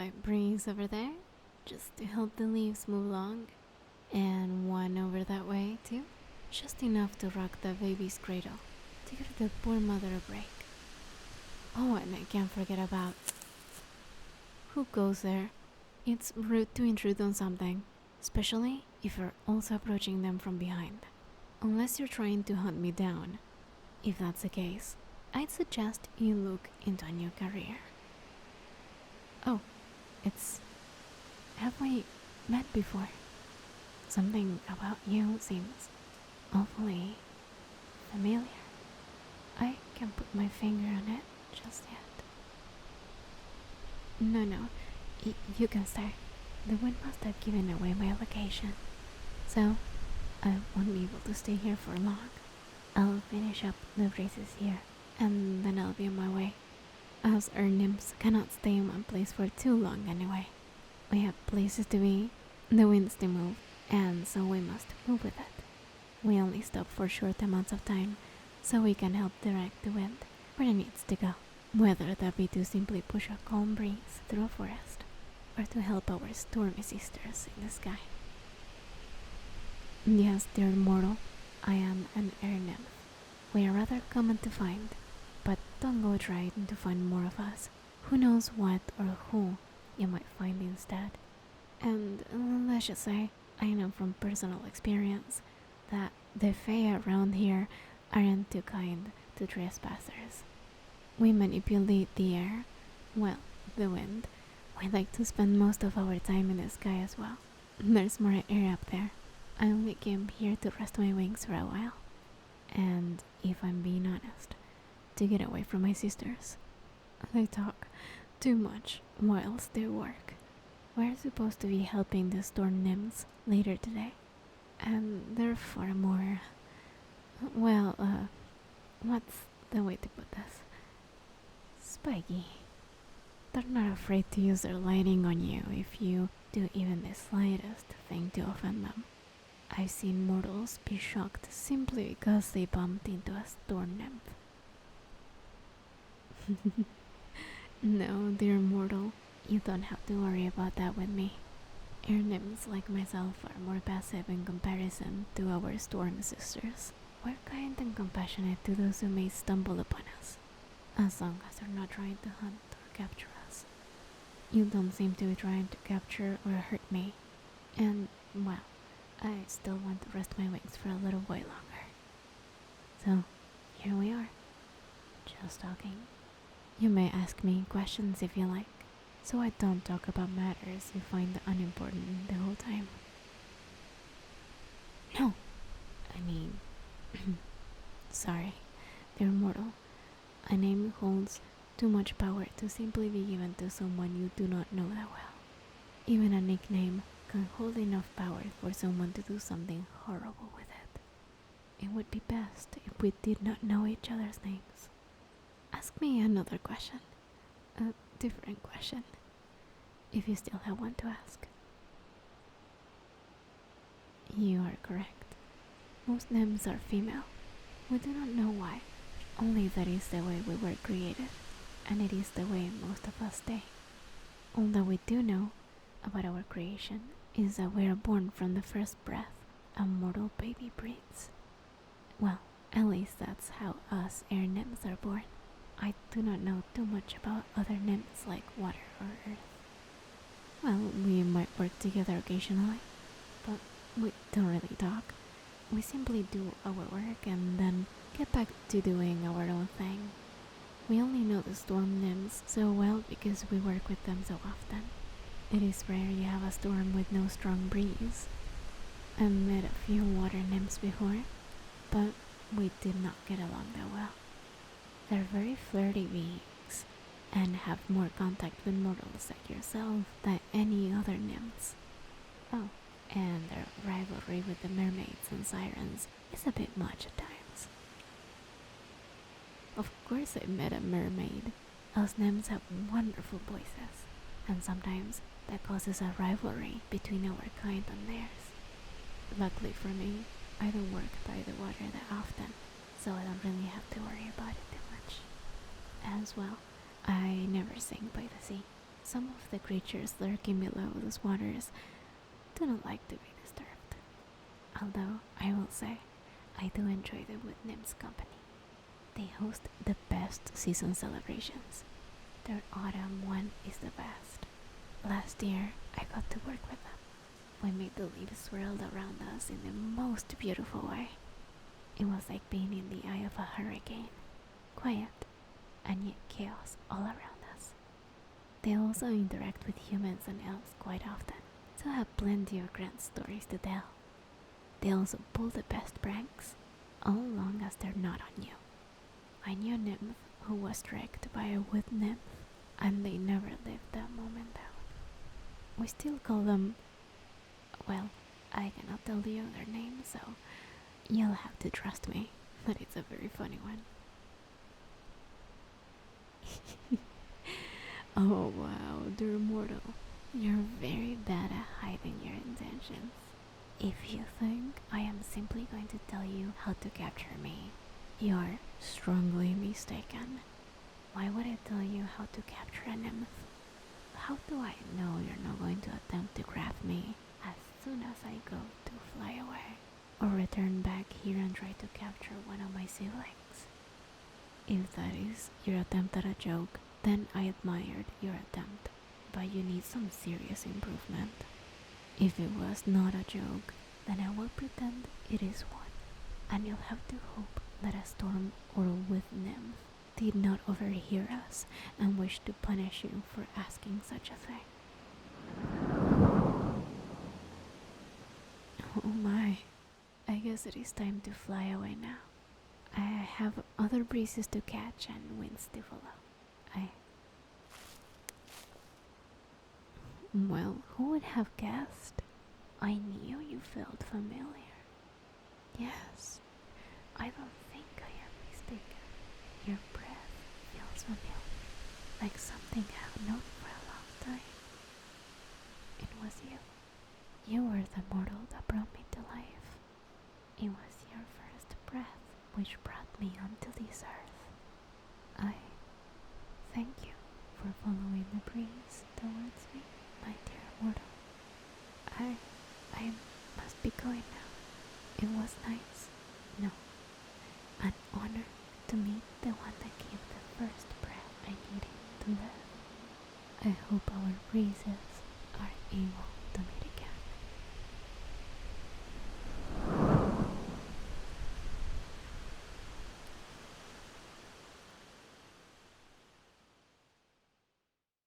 slight breeze over there, just to help the leaves move along, and one over that way too, just enough to rock the baby's cradle, to give the poor mother a break. Oh, and I can't forget about... Who goes there? It's rude to intrude on something, especially if you're also approaching them from behind. Unless you're trying to hunt me down. If that's the case, I'd suggest you look into a new career. Oh, it's... Have we met before? Something about you seems awfully familiar. I can't put my finger on it just yet. No, you can stay. The wind must have given away my location, so I won't be able to stay here for long. I'll finish up the races here, and then I'll be on my way. Us nymphs cannot stay in one place for too long anyway. We have places to be, the winds to move, and so we must move with it. We only stop for short amounts of time, so we can help direct the wind where it needs to go, whether that be to simply push a calm breeze through a forest, or to help our stormy sisters in the sky. Yes, dear mortal, I am an air nymph. We are rather common to find, but don't go trying to find more of us. Who knows what or who you might find instead. And let's just say, I know from personal experience that the fae around here aren't too kind to trespassers. We manipulate the air, well, the wind. We like to spend most of our time in the sky as well. There's more air up there. I only came here to rest my wings for a while. And if I'm being honest, to get away from my sisters. They talk too much whilst they work. We're supposed to be helping the storm nymphs later today. And they're far more... Well, what's the way to put this? Spiky. They're not afraid to use their lighting on you if you do even the slightest thing to offend them. I've seen mortals be shocked simply because they bumped into a storm nymph. No, dear mortal, you don't have to worry about that with me. Air nymphs like myself are more passive in comparison to our storm sisters. We're kind and compassionate to those who may stumble upon us, as long as they're not trying to hunt or capture us. You don't seem to be trying to capture or hurt me, and, well, I still want to rest my wings for a little while longer. So, here we are, just talking. You may ask me questions if you like, so I don't talk about matters you find unimportant the whole time. No, I mean, sorry, dear mortal. A name holds too much power to simply be given to someone you do not know that well. Even a nickname can hold enough power for someone to do something horrible with it. It would be best if we did not know each other's names. Ask me another question. A different question. If you still have one to ask. You are correct. Most nymphs are female. We do not know why. Only that is the way we were created, and it is the way most of us stay. All that we do know about our creation is that we are born from the first breath a mortal baby breathes. Well, at least that's how us air nymphs are born. I do not know too much about other nymphs like water or earth. Well, we might work together occasionally, but we don't really talk. We simply do our work and then get back to doing our own thing. We only know the storm nymphs so well because we work with them so often. It is rare you have a storm with no strong breeze. I've met a few water nymphs before, but we did not get along that well. They're very flirty beings and have more contact with mortals like yourself than any other nymphs. Oh, and their rivalry with the mermaids and sirens is a bit much at times. Of course I met a mermaid. Us nymphs have wonderful voices, and sometimes that causes a rivalry between our kind and theirs. Luckily for me, I don't work by the water that often, so I don't really have to worry about it too much. As well, I never sing by the sea, some of the creatures lurking below those waters do not like to be disturbed. Although, I will say, I do enjoy the wood nymphs' company. They host the best season celebrations. Their autumn one is the best. Last year, I got to work with them. We made the leaves swirl around us in the most beautiful way. It was like being in the eye of a hurricane. Quiet, and yet chaos all around us. They also interact with humans and elves quite often, so have plenty of grand stories to tell. They also pull the best pranks, all long as they're not on you. I knew a nymph who was wrecked by a wood nymph, and they never lived that moment down. We still call them, well, I cannot tell you their name, so you'll have to trust me that it's a very funny one. Oh wow, dear mortal, you're very bad at hiding your intentions. If you think I am simply going to tell you how to capture me, you're strongly mistaken. Why would I tell you how to capture a nymph? How do I know you're not going to attempt to grab me as soon as I go to fly away, or return back here and try to capture one of my siblings? If that is your attempt at a joke, then I admired your attempt, but you need some serious improvement. If it was not a joke, then I will pretend it is one, and you'll have to hope that a storm or a wood nymph did not overhear us and wish to punish you for asking such a thing. Oh my, I guess it is time to fly away now. I have other breezes to catch and winds to follow. Well, who would have guessed? I knew you felt familiar. Yes, I don't think I am mistaken. Your breath feels familiar, like something I've known for a long time. It was you. You were the mortal that brought me to life. It was your first breath which brought me onto this earth. I thank you for following the breeze towards me, my dear mortal. I must be going now. It was nice. No, an honor to meet the one that gave the first breath I needed to live. I hope our breezes are able